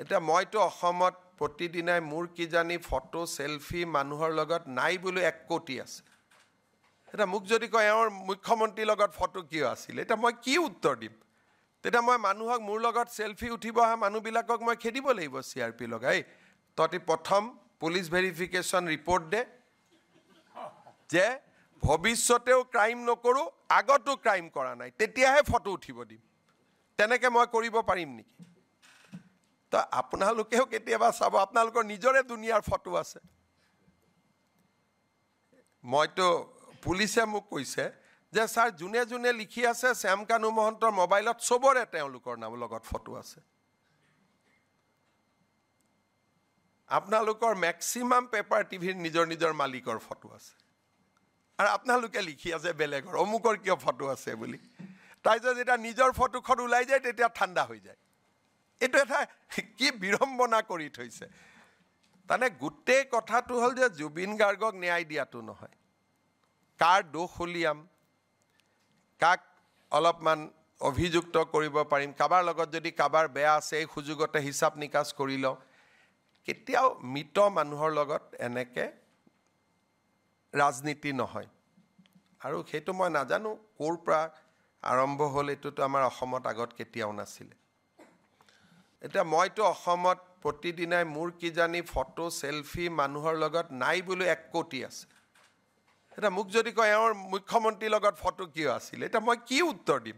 এটা মইতো অসমত প্ৰতিদিনাই মোৰ কি জানি ফটো সেলফি মানুহৰ লগত নাই বুলি 1 কোটি আছে এটা মোক যদি কয় এওঁৰ মুখ্যমন্ত্ৰীৰ লগত ফটো কিয় আছিল এটা মই কি উত্তৰ দিম তেটা মই মানুহক মোৰ লগত সেলফি উঠিব হা মানুহবিলাকক মই খেদিব লাগিব সিআৰপি লগাই ততি প্ৰথম পুলিশ ভেৰিফিকেশন ৰিপৰ্ট দে যে ভৱিষ্যতেও ক্ৰাইম নকৰো আগতো ক্ৰাইম কৰা নাই তেতিয়াহে ফটো উঠিব দিম তেনেকে মই কৰিব পাৰিম নেকি তো আপোনালোকেও কেতিয়াবা চাব আপোনালোকৰ নিজৰে দুনিয়াৰ ফটো আছে মইতো পুলিশে মোক কৈছে যে স্যাৰ জুনে জুনে লিখি আছে শ্যাম কানু মহন্তৰ মোবাইলত সবৰে তেওঁলোকৰ নাম লগত ফটো আছে আপোনালোকৰ ম্যাক্সিমাম পেপাৰ টিভিৰ নিজৰ নিজৰ মালিকৰ ফটো আছে আৰু আপোনালোকে লিখি আছে বেলেগৰ অমুকৰ কিয় ফটো আছে বুলি তাইজে যেটা নিজৰ ফটোখন ওলাই যায় তেতিয়া ঠাণ্ডা হৈ যায় এটো এটা কি বিৰম্বনা কৰি থৈছে তানে গুটে কথাটো হল যে জুবিন গাৰ্গক ন্যায় দিয়াটো নহয় কাৰ দোষ হলিয়াম কাক অলপমান অভিযুক্ত কৰিব পাৰিম কাবাৰ লগত যদি কাবাৰ বেয়া আছে এই সুযোগতে হিসাব নিকাশ কৰি ল কেতিয়াও মিত মানুহৰ লগত এনেকে ৰাজনীতি নহয় আৰু সেইটো মই নাজানো কোৰ পৰা আৰম্ভ হল এটোটো আমাৰ অসমত আগত কেতিয়াও নাছিল এটা মইতো অসমত প্ৰতিদিনাই মোৰ কি জানি ফটো সেলফি মানুহৰ লগত নাই বুলি 1 কোটি আছে এটা মোক যদি কয় এওঁৰ মুখ্যমন্ত্ৰীৰ লগত ফটো কিয় আছিল এটা মই কি উত্তৰ দিম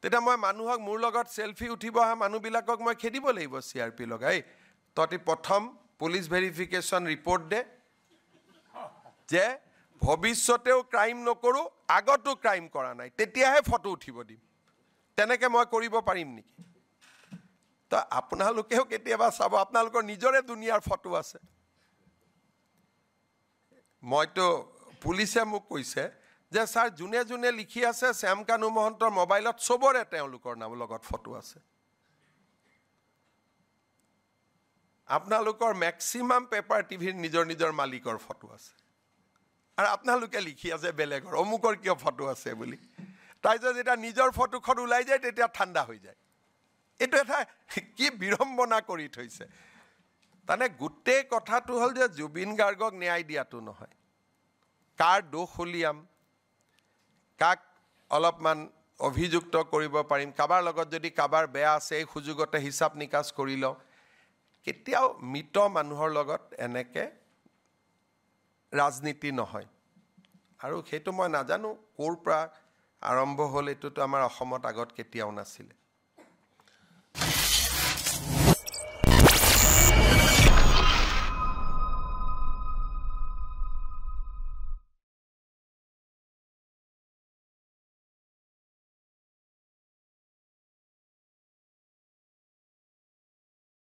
তেটা মই মানুহক মোৰ লগত সেলফি উঠিব হা মানুহবিলাকক মই খেদিব লাগিব সিআৰপি লগাই ততি প্ৰথম পুলিশ ভেৰিফিকেশন ৰিপৰ্ট দে যে ভৱিষ্যতেও ক্ৰাইম নকৰো আগতো ক্ৰাইম কৰা নাই তেতিয়াহে ফটো উঠিব দিম তেনেকে মই কৰিব পাৰিম নেকি তো আপোনালোকেও কেতিয়াবা চাব আপোনালোকৰ নিজৰে দুনিয়াৰ ফটো আছে মইতো পুলিশে মোক কৈছে যে স্যাৰ জুনে জুনে লিখি আছে শ্যাম কানু মহন্তৰ মোবাইলত সবৰে তেওঁলোকৰ নাম লগত ফটো আছে আপোনালোকৰ ম্যাক্সিমাম পেপাৰ টিভিৰ নিজৰ নিজৰ মালিকৰ ফটো আছে আৰু আপোনালোকে লিখি আছে বেলেগৰ অমুকৰ কিয় ফটো আছে বুলি তাইজে যেটা নিজৰ ফটোখন ওলাই যায় তেতিয়া ঠাণ্ডা হৈ যায় এটো এটা কি বিৰম্বনা কৰি থৈছে তানে গুটে কথাটো হল যে জুবিন গাৰ্গক ন্যায় দিয়াটো নহয় কাৰ দোষ হলিয়াম কাক অলপমান অভিযুক্ত কৰিব পাৰিম কাবাৰ লগত যদি কাবাৰ বেয়া আছে এই সুযোগতে হিসাব নিকাশ কৰি ল কেতিয়াও মিত মানুহৰ লগত এনেকে ৰাজনীতি নহয় আৰু সেইটো মই নাজানো কোৰ পৰা আৰম্ভ হল এটোটো আমাৰ অসমত আগত কেতিয়াও নাছিল